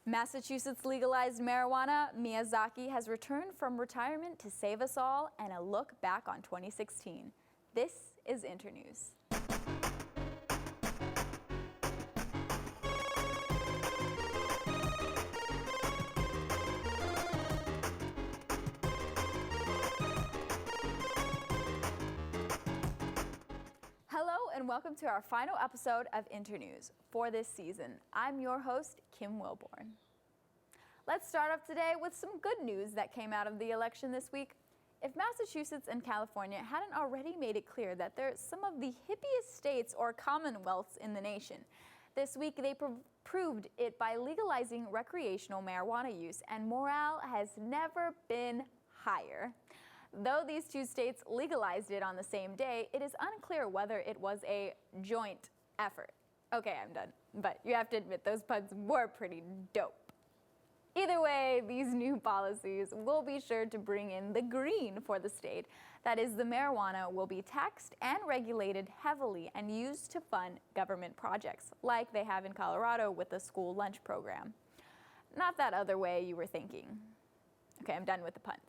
Massachusetts legalized marijuana. Miyazaki has returned from retirement to save us all, and a look back on 2016. This is Internews. Hello and welcome to our final episode of Internews for this season. I'm your host, Kim Wilborn. Let's start off today with some good news that came out of the election this week. If Massachusetts and California hadn't already made it clear that they're some of the hippiest states or commonwealths in the nation, this week they proved it by legalizing recreational marijuana use, and morale has never been higher. Though these two states legalized it on the same day, it is unclear whether it was a joint effort. Okay, I'm done. But you have to admit, those puns were pretty dope. Either way, these new policies will be sure to bring in the green for the state. That is, the marijuana will be taxed and regulated heavily and used to fund government projects, like they have in Colorado with the school lunch program. Not that other way you were thinking. Okay, I'm done with the puns.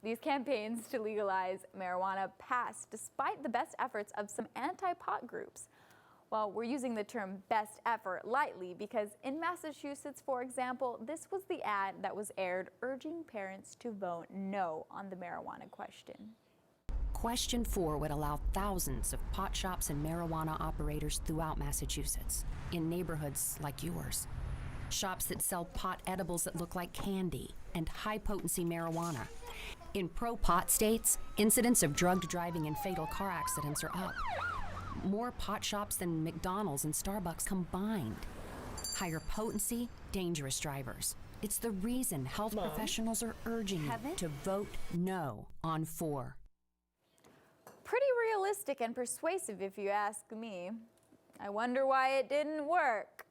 These campaigns to legalize marijuana passed despite the best efforts of some anti-pot groups. Well, we're using the term best effort lightly because in Massachusetts, for example, this was the ad that was aired urging parents to vote no on the marijuana question. Question 4 would allow thousands of pot shops and marijuana operators throughout Massachusetts, in neighborhoods like yours. Shops that sell pot edibles that look like candy and high-potency marijuana. In pro-pot states, incidents of drugged driving and fatal car accidents are up. More pot shops than McDonald's and Starbucks combined. Higher potency, dangerous drivers. It's the reason health professionals are urging you to vote no on 4. Pretty realistic and persuasive if you ask me. I wonder why it didn't work.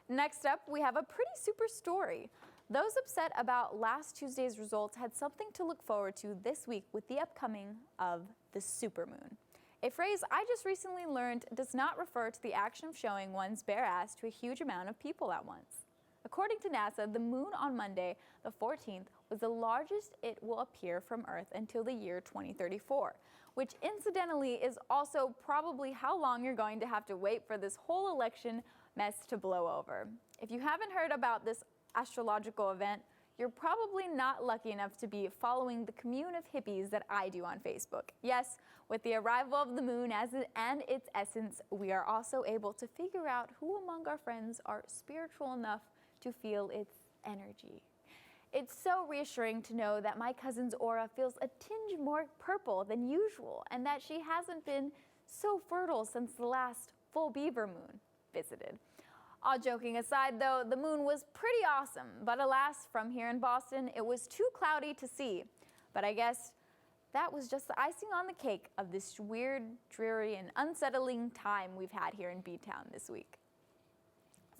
Next up, we have a pretty super story. Those upset about last Tuesday's results had something to look forward to this week with the upcoming of the supermoon. A phrase I just recently learned does not refer to the action of showing one's bare ass to a huge amount of people at once. According to NASA, the moon on Monday, the 14th, was the largest it will appear from Earth until the year 2034, which incidentally is also probably how long you're going to have to wait for this whole election mess to blow over. If you haven't heard about this astrological event, you're probably not lucky enough to be following the commune of hippies that I do on Facebook. Yes, with the arrival of the moon and its essence, we are also able to figure out who among our friends are spiritual enough to feel its energy. It's so reassuring to know that my cousin's aura feels a tinge more purple than usual, and that she hasn't been so fertile since the last full beaver moon visited. All joking aside though, the moon was pretty awesome, but alas, from here in Boston, it was too cloudy to see. But I guess that was just the icing on the cake of this weird, dreary, and unsettling time we've had here in B-Town this week.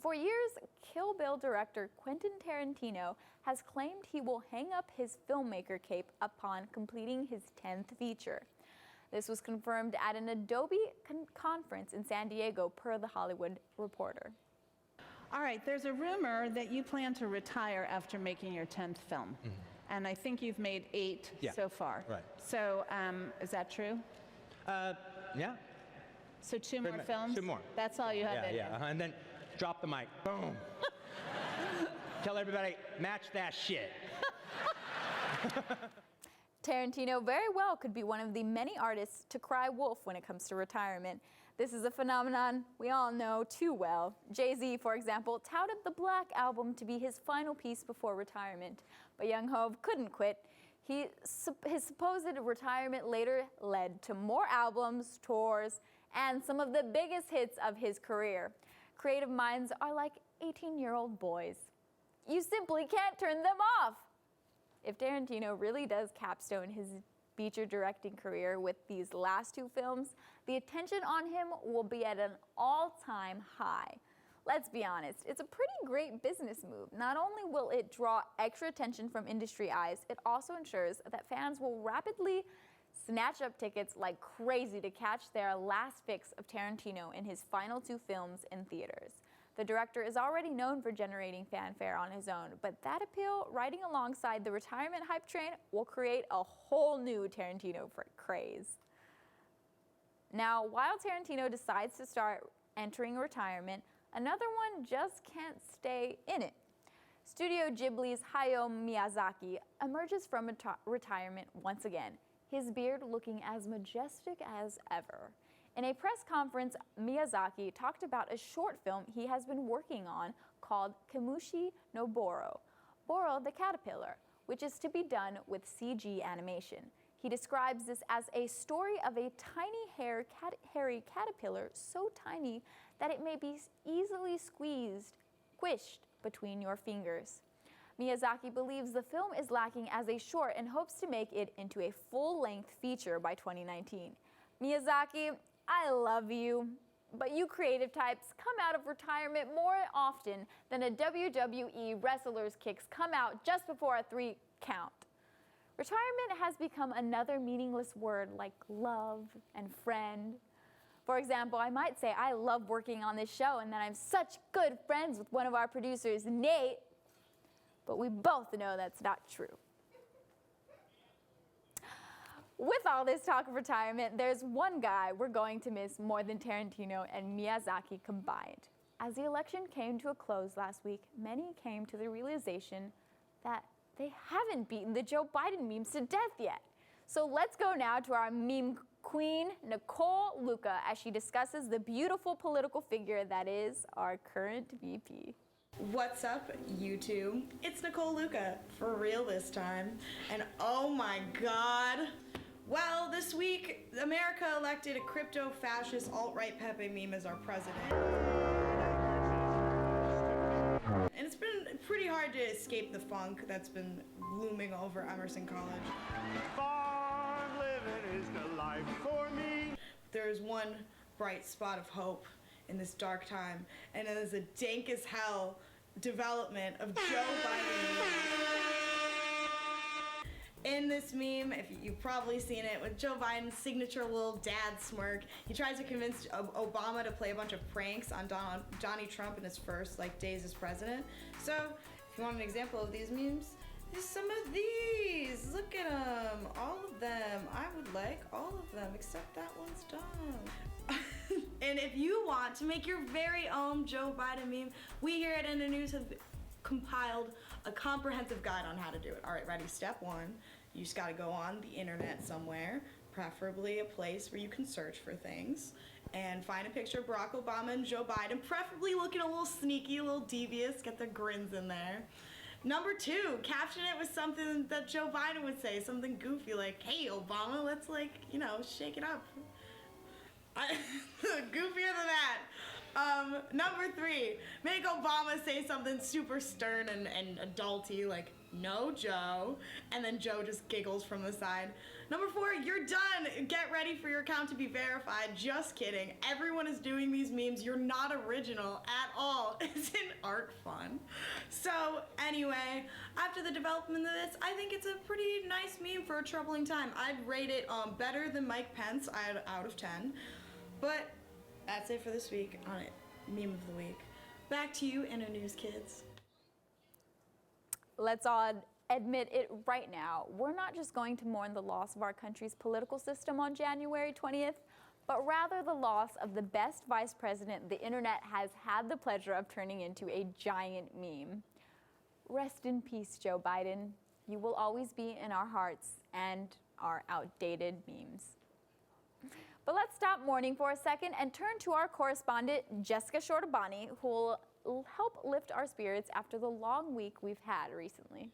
For years, Kill Bill director Quentin Tarantino has claimed he will hang up his filmmaker cape upon completing his 10th feature. This was confirmed at an Adobe conference in San Diego, per The Hollywood Reporter. All right, there's a rumor that you plan to retire after making your 10th film. Mm-hmm. And I think you've made 8 so far. Right. So is that true? Yeah. So 2 more films? 2 more. That's all you have in you? And then drop the mic. Boom. Tell everybody, match that shit. Tarantino very well could be one of the many artists to cry wolf when it comes to retirement. This is a phenomenon we all know too well. Jay-Z, for example, touted the Black Album to be his final piece before retirement, but young Hov couldn't quit. His supposed retirement later led to more albums, tours, and some of the biggest hits of his career. Creative minds are like 18-year-old boys. You simply can't turn them off. If Tarantino really does capstone his feature directing career with these last 2 films, the attention on him will be at an all-time high. Let's be honest, it's a pretty great business move. Not only will it draw extra attention from industry eyes, it also ensures that fans will rapidly snatch up tickets like crazy to catch their last fix of Tarantino in his final 2 films in theaters. The director is already known for generating fanfare on his own, but that appeal, riding alongside the retirement hype train, will create a whole new Tarantino craze. Now, while Tarantino decides to start entering retirement, another one just can't stay in it. Studio Ghibli's Hayao Miyazaki emerges from retirement once again, his beard looking as majestic as ever. In a press conference, Miyazaki talked about a short film he has been working on called Kamushi no Boro, Boro the Caterpillar, which is to be done with CG animation. He describes this as a story of a tiny hairy caterpillar so tiny that it may be easily squished between your fingers. Miyazaki believes the film is lacking as a short and hopes to make it into a full-length feature by 2019. Miyazaki, I love you, but you creative types come out of retirement more often than a WWE wrestler's kicks come out just before a 3 count. Retirement has become another meaningless word like love and friend. For example, I might say I love working on this show and that I'm such good friends with one of our producers, Nate, but we both know that's not true. With all this talk of retirement, there's one guy we're going to miss more than Tarantino and Miyazaki combined. As the election came to a close last week, many came to the realization that they haven't beaten the Joe Biden memes to death yet. So let's go now to our meme queen, Nicole Luca, as she discusses the beautiful political figure that is our current VP. What's up, YouTube? It's Nicole Luca, for real this time. And oh my god. Well, this week, America elected a crypto-fascist alt-right Pepe meme as our president. And it's been pretty hard to escape the funk that's been looming over Emerson College. Farm living is the life for me. There's one bright spot of hope in this dark time, and it is a dank as hell development of Joe Biden. In this meme, if you've probably seen it, with Joe Biden's signature little dad smirk, he tries to convince Obama to play a bunch of pranks on Donnie Trump in his first days as president. So, if you want an example of these memes, there's some of these. Look at them, all of them. I would like all of them, except that one's done. And if you want to make your very own Joe Biden meme, we here at Internews have compiled a comprehensive guide on how to do it. All right, ready? Step 1, you just gotta go on the internet somewhere, preferably a place where you can search for things, and find a picture of Barack Obama and Joe Biden, preferably looking a little sneaky, a little devious, get the grins in there. Number 2, caption it with something that Joe Biden would say, something goofy like, hey Obama, let's shake it up. Goofier than that. Number 3, make Obama say something super stern and adulty like, no Joe, and then Joe just giggles from the side. Number 4, you're done. Get ready for your account to be verified. Just kidding. Everyone is doing these memes. You're not original at all. Isn't art fun? So anyway, after the development of this, I think it's a pretty nice meme for a troubling time. I'd rate it better than Mike Pence out of 10. But that's it for this week on it. Meme of the week. Back to you, Internews kids. Let's all admit it right now. We're not just going to mourn the loss of our country's political system on January 20th, but rather the loss of the best vice president the internet has had the pleasure of turning into a giant meme. Rest in peace, Joe Biden. You will always be in our hearts and our outdated memes. But let's stop mourning for a second and turn to our correspondent, Jessica Shortabani, who will help lift our spirits after the long week we've had recently.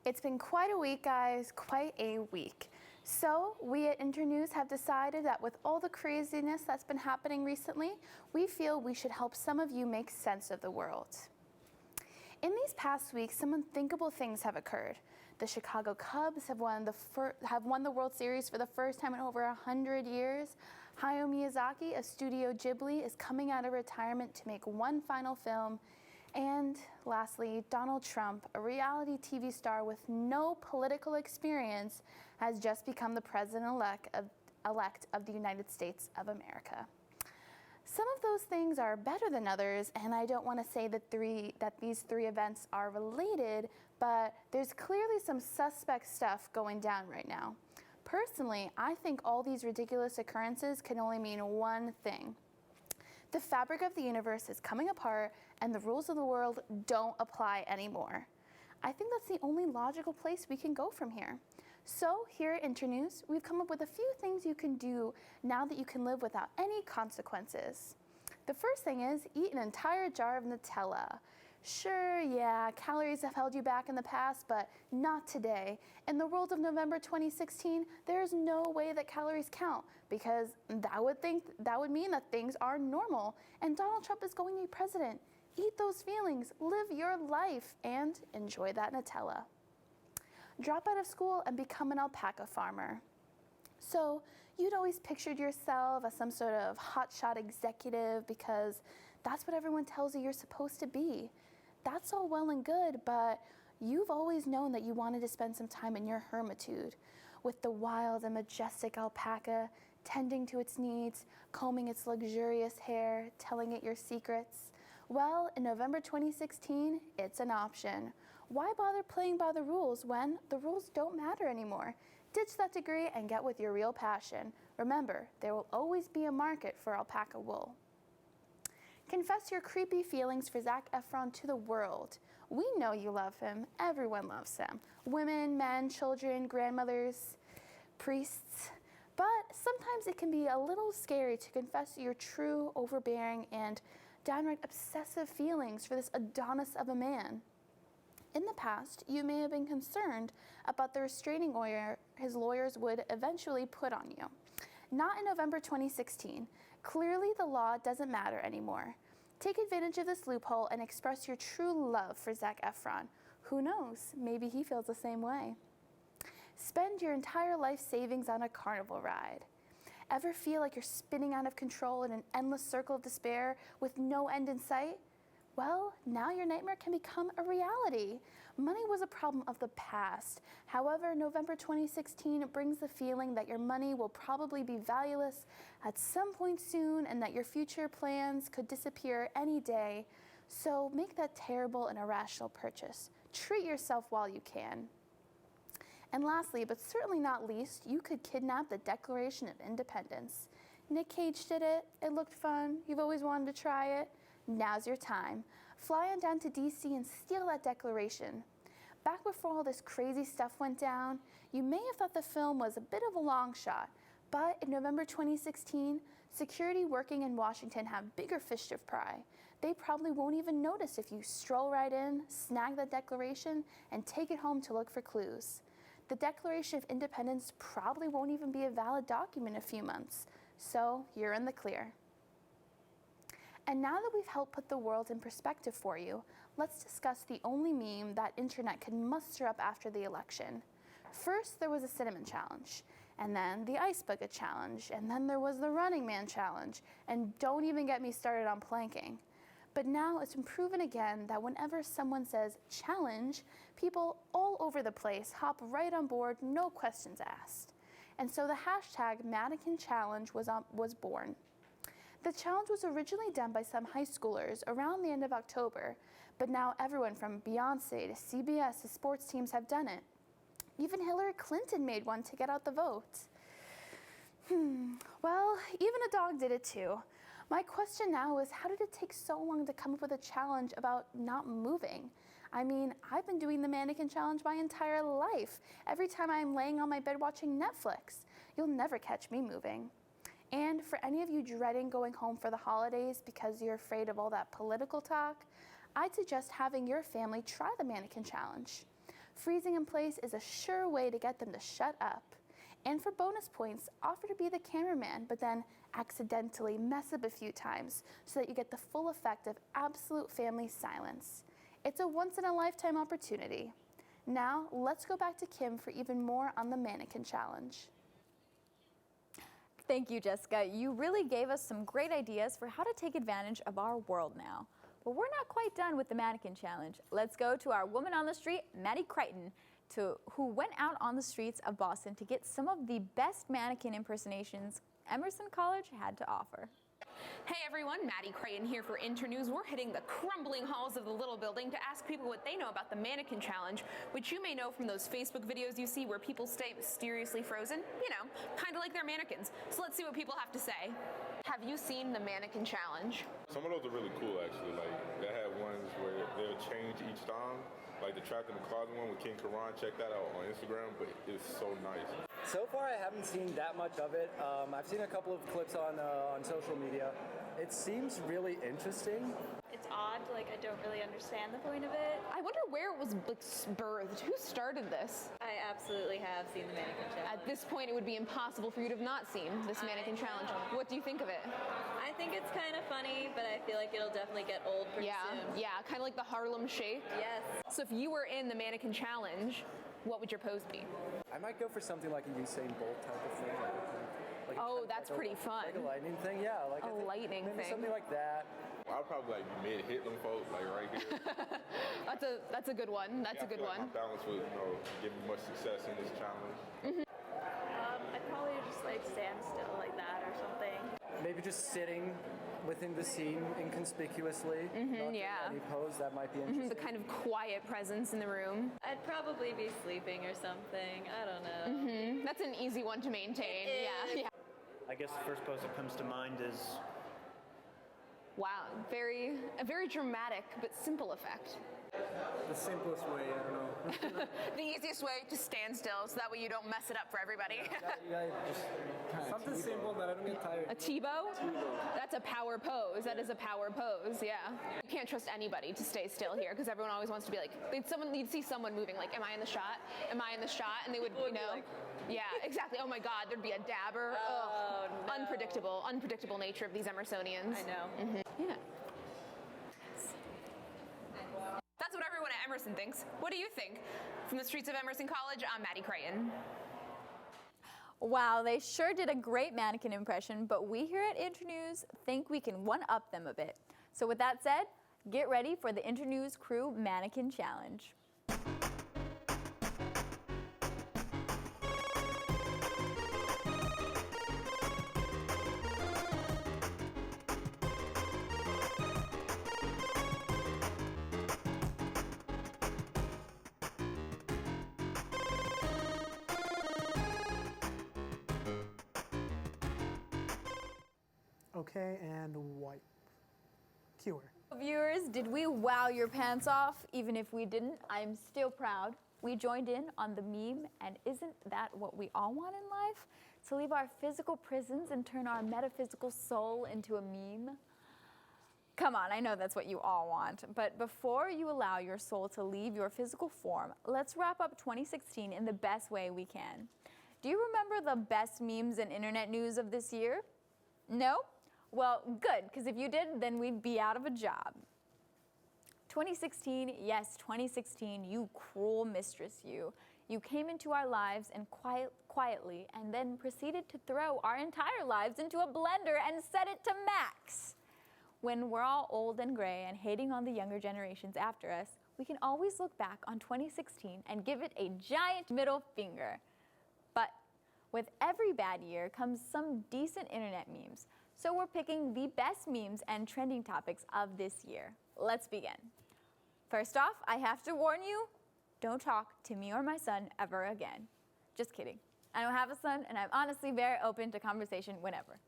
It's been quite a week, guys, quite a week. So we at Internews have decided that with all the craziness that's been happening recently, we feel we should help some of you make sense of the world. In these past weeks, some unthinkable things have occurred. The Chicago Cubs have won the World Series for the first time in over 100 years. Hayao Miyazaki of Studio Ghibli is coming out of retirement to make one final film. And lastly, Donald Trump, a reality TV star with no political experience, has just become the president-elect of the United States of America. Some of those things are better than others, and I don't want to say that these three events are related, but there's clearly some suspect stuff going down right now. Personally, I think all these ridiculous occurrences can only mean one thing. The fabric of the universe is coming apart, and the rules of the world don't apply anymore. I think that's the only logical place we can go from here. So here at Internews, we've come up with a few things you can do now that you can live without any consequences. The first thing is eat an entire jar of Nutella. Sure, yeah, calories have held you back in the past, but not today. In the world of November 2016, there's no way that calories count, because that would mean that things are normal, and Donald Trump is going to be president. Eat those feelings, live your life, and enjoy that Nutella. Drop out of school and become an alpaca farmer. So you'd always pictured yourself as some sort of hotshot executive because that's what everyone tells you you're supposed to be. That's all well and good, but you've always known that you wanted to spend some time in your hermitude with the wild and majestic alpaca, tending to its needs, combing its luxurious hair, telling it your secrets. Well, in November 2016, it's an option. Why bother playing by the rules when the rules don't matter anymore? Ditch that degree and get with your real passion. Remember, there will always be a market for alpaca wool. Confess your creepy feelings for Zac Efron to the world. We know you love him. Everyone loves him. Women, men, children, grandmothers, priests. But sometimes it can be a little scary to confess your true, overbearing, and downright obsessive feelings for this Adonis of a man. In the past, you may have been concerned about the restraining order his lawyers would eventually put on you. Not in November 2016. Clearly, the law doesn't matter anymore. Take advantage of this loophole and express your true love for Zac Efron. Who knows, maybe he feels the same way. Spend your entire life savings on a carnival ride. Ever feel like you're spinning out of control in an endless circle of despair with no end in sight? Well, now your nightmare can become a reality. Money was a problem of the past. However, November 2016 brings the feeling that your money will probably be valueless at some point soon and that your future plans could disappear any day. So make that terrible and irrational purchase. Treat yourself while you can. And lastly, but certainly not least, you could kidnap the Declaration of Independence. Nick Cage did it. It looked fun. You've always wanted to try it. Now's your time. Fly on down to DC and steal that declaration. Back before all this crazy stuff went down, you may have thought the film was a bit of a long shot, but in November 2016, security working in Washington have bigger fish to fry. They probably won't even notice if you stroll right in, snag that declaration, and take it home to look for clues. The Declaration of Independence probably won't even be a valid document in a few months, so you're in the clear. And now that we've helped put the world in perspective for you, let's discuss the only meme that internet could muster up after the election. First, there was a cinnamon challenge, and then the ice bucket challenge, and then there was the Running Man challenge, and don't even get me started on planking. But now it's been proven again that whenever someone says challenge, people all over the place hop right on board, no questions asked. And so the hashtag Mannequin Challenge was born. The challenge was originally done by some high schoolers around the end of October, but now everyone from Beyonce to CBS to sports teams have done it. Even Hillary Clinton made one to get out the vote. Well, even a dog did it too. My question now is, how did it take so long to come up with a challenge about not moving? I mean, I've been doing the Mannequin Challenge my entire life. Every time I'm laying on my bed watching Netflix. You'll never catch me moving. And for any of you dreading going home for the holidays because you're afraid of all that political talk, I'd suggest having your family try the Mannequin Challenge. Freezing in place is a sure way to get them to shut up. And for bonus points, offer to be the cameraman, but then accidentally mess up a few times so that you get the full effect of absolute family silence. It's a once-in-a-lifetime opportunity. Now, let's go back to Kim for even more on the Mannequin Challenge. Thank you, Jessica. You really gave us some great ideas for how to take advantage of our world now. But we're not quite done with the Mannequin Challenge. Let's go to our woman on the street, Maddie Crichton, who went out on the streets of Boston to get some of the best mannequin impersonations Emerson College had to offer. Hey everyone, Maddie Creighton here for Internews. We're hitting the crumbling halls of the Little Building to ask people what they know about the Mannequin Challenge, which you may know from those Facebook videos you see where people stay mysteriously frozen. You know, kind of like they're mannequins. So let's see what people have to say. Have you seen the Mannequin Challenge? Some of those are really cool, actually. Like, they have ones where they'll change each time. Like the Trapped in the Closet one with King Karan. Check that out on Instagram, but it's so nice. So far, I haven't seen that much of it. I've seen a couple of clips on social media. It seems really interesting. It's odd, like I don't really understand the point of it. I wonder where it was like birthed. Who started this? I absolutely have seen the Mannequin Challenge. At this point, it would be impossible for you to have not seen this Mannequin Challenge. What do you think of it? I think it's kind of funny, but I feel like it'll definitely get old pretty soon. Yeah, kind of like the Harlem Shake. Yes. So if you were in the Mannequin Challenge, what would your pose be? I might go for something like a Usain Bolt type of thing. Oh, that's pretty fun. Like a lightning thing, yeah. Like a lightning maybe thing. Something like that. I'll probably like mid-hit them folks, like right here. That's a good one. That's a good one. My balance would, give me much success in this challenge. I'd probably just like stand still like that or something. Maybe just sitting within the scene inconspicuously. Not doing any pose, that might be interesting. The kind of quiet presence in the room. I'd probably be sleeping or something. I don't know. That's an easy one to maintain. Yeah. I guess the first pose that comes to mind is... Wow, a very dramatic but simple effect. The simplest way, I don't know. The easiest way to stand still, so that way you don't mess it up for everybody. Something simple that I don't get tired. A Tebow? That's a power pose. That is a power pose, yeah. You can't trust anybody to stay still here, because everyone always wants to be like, you'd see someone moving, like, am I in the shot? Am I in the shot? And they would, yeah, exactly. Oh my God, there'd be a dabber. Oh, no. Unpredictable nature of these Emersonians. I know. Yeah. That's what everyone at Emerson thinks. What do you think? From the streets of Emerson College, I'm Maddie Creighton. Wow, they sure did a great mannequin impression, but we here at Internews think we can one-up them a bit. So with that said, get ready for the Internews Crew Mannequin Challenge. Okay, and wipe. Cure. Viewers, did we wow your pants off? Even if we didn't, I'm still proud. We joined in on the meme, and isn't that what we all want in life? To leave our physical prisons and turn our metaphysical soul into a meme? Come on, I know that's what you all want. But before you allow your soul to leave your physical form, let's wrap up 2016 in the best way we can. Do you remember the best memes and internet news of this year? No? Well, good, because if you did, then we'd be out of a job. 2016, yes, 2016, you cruel mistress, you. You came into our lives and quietly and then proceeded to throw our entire lives into a blender and set it to max. When we're all old and gray and hating on the younger generations after us, we can always look back on 2016 and give it a giant middle finger. But with every bad year comes some decent internet memes. So we're picking the best memes and trending topics of this year. Let's begin. First off, I have to warn you, don't talk to me or my son ever again. Just kidding. I don't have a son, and I'm honestly very open to conversation whenever.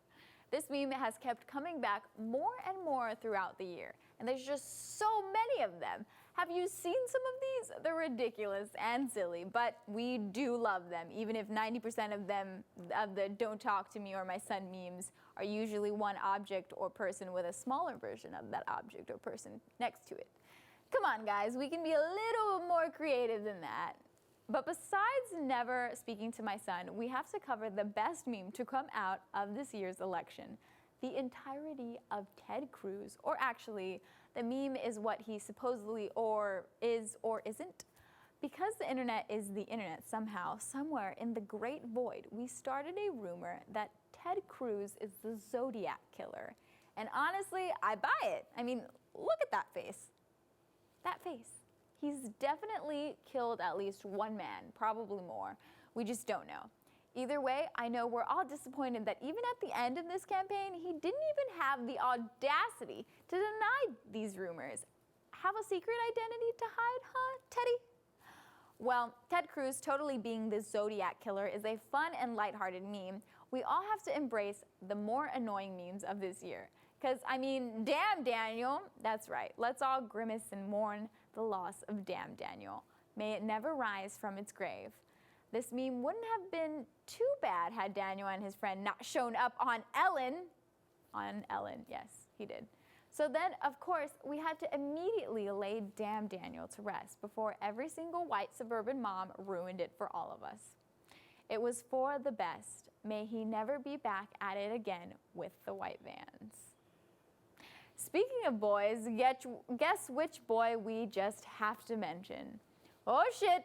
This meme has kept coming back more and more throughout the year, and there's just so many of them. Have you seen some of these? They're ridiculous and silly, but we do love them, even if 90% of the don't talk to me or my son memes are usually one object or person with a smaller version of that object or person next to it. Come on, guys, we can be a little more creative than that. But besides never speaking to my son, we have to cover the best meme to come out of this year's election. The entirety of Ted Cruz, or actually, the meme is what he supposedly or is or isn't. Because the internet is the internet somehow, somewhere in the great void, we started a rumor that Ted Cruz is the Zodiac killer. And honestly, I buy it. I mean, look at that face. That face. He's definitely killed at least one man, probably more. We just don't know. Either way, I know we're all disappointed that even at the end of this campaign, he didn't even have the audacity to deny these rumors. Have a secret identity to hide, huh, Teddy? Well, Ted Cruz totally being the Zodiac Killer is a fun and lighthearted meme. We all have to embrace the more annoying memes of this year. Because, I mean, damn Daniel. That's right. Let's all grimace and mourn the loss of damn Daniel. May it never rise from its grave. This meme wouldn't have been too bad had Daniel and his friend not shown up on Ellen. On Ellen, yes, he did. So then, of course, we had to immediately lay damn Daniel to rest before every single white suburban mom ruined it for all of us. It was for the best. May he never be back at it again with the white vans. Speaking of boys, guess which boy we just have to mention? Oh shit,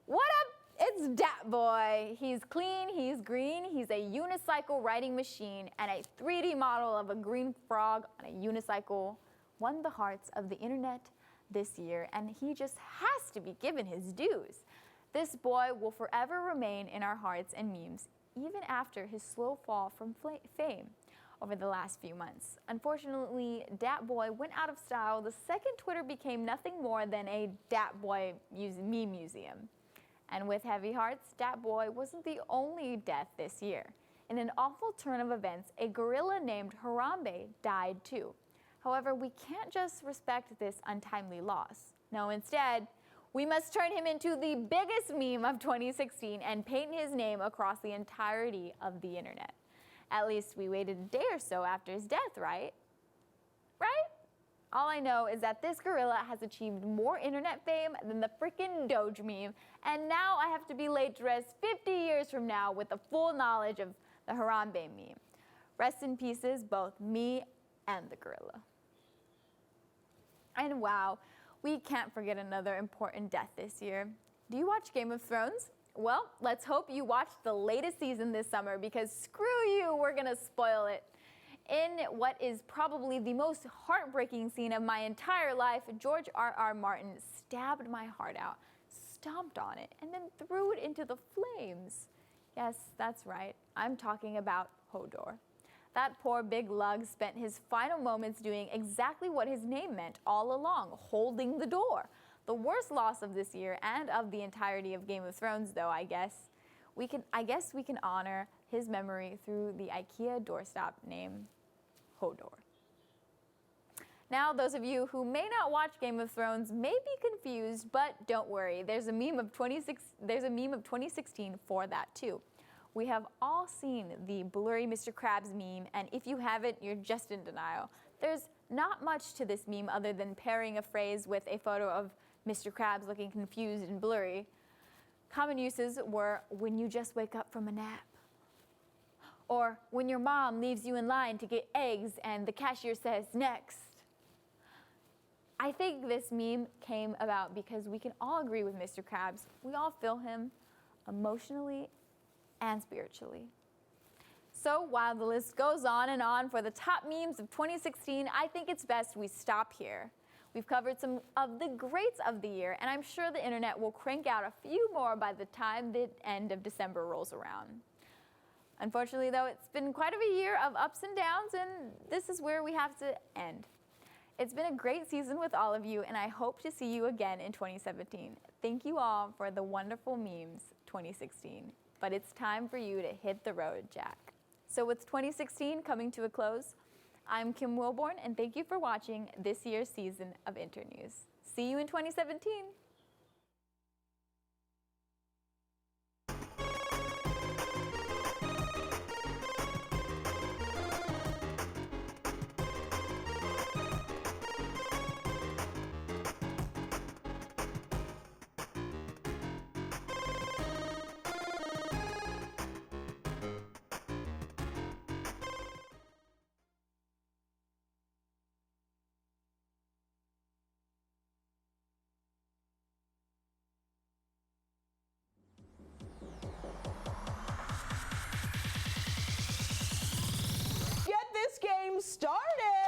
what up? It's Dat Boy. He's clean, he's green, he's a unicycle riding machine, and a 3D model of a green frog on a unicycle won the hearts of the internet this year, and he just has to be given his dues. This boy will forever remain in our hearts and memes, even after his slow fall from fame over the last few months. Unfortunately, Dat Boy went out of style the second Twitter became nothing more than a Dat Boy meme museum. And with heavy hearts, Dat Boy wasn't the only death this year. In an awful turn of events, a gorilla named Harambe died too. However, we can't just respect this untimely loss. No, instead, we must turn him into the biggest meme of 2016 and paint his name across the entirety of the internet. At least we waited a day or so after his death, right? Right? All I know is that this gorilla has achieved more internet fame than the frickin' Doge meme, and now I have to be laid to rest 50 years from now with the full knowledge of the Harambe meme. Rest in pieces, both me and the gorilla. And wow, we can't forget another important death this year. Do you watch Game of Thrones? Well, let's hope you watched the latest season this summer, because screw you, we're gonna spoil it. In what is probably the most heartbreaking scene of my entire life, George R.R. Martin stabbed my heart out, stomped on it, and then threw it into the flames. Yes, that's right. I'm talking about Hodor. That poor big lug spent his final moments doing exactly what his name meant all along, holding the door. The worst loss of this year and of the entirety of Game of Thrones, though, I guess we can honor his memory through the IKEA doorstop named Hodor. Now, those of you who may not watch Game of Thrones may be confused, but don't worry. There's a meme of 2016 for that too. We have all seen the blurry Mr. Krabs meme, and if you haven't, you're just in denial. There's not much to this meme other than pairing a phrase with a photo of Mr. Krabs looking confused and blurry. Common uses were when you just wake up from a nap, or when your mom leaves you in line to get eggs and the cashier says next. I think this meme came about because we can all agree with Mr. Krabs. We all feel him emotionally and spiritually. So while the list goes on and on for the top memes of 2016, I think it's best we stop here. We've covered some of the greats of the year, and I'm sure the internet will crank out a few more by the time the end of December rolls around. Unfortunately, though, it's been quite a year of ups and downs, and this is where we have to end. It's been a great season with all of you, and I hope to see you again in 2017. Thank you all for the wonderful memes 2016. But it's time for you to hit the road, Jack. So with 2016 coming to a close, I'm Kim Wilborn, and thank you for watching this year's season of Internews. See you in 2017. Get this game started!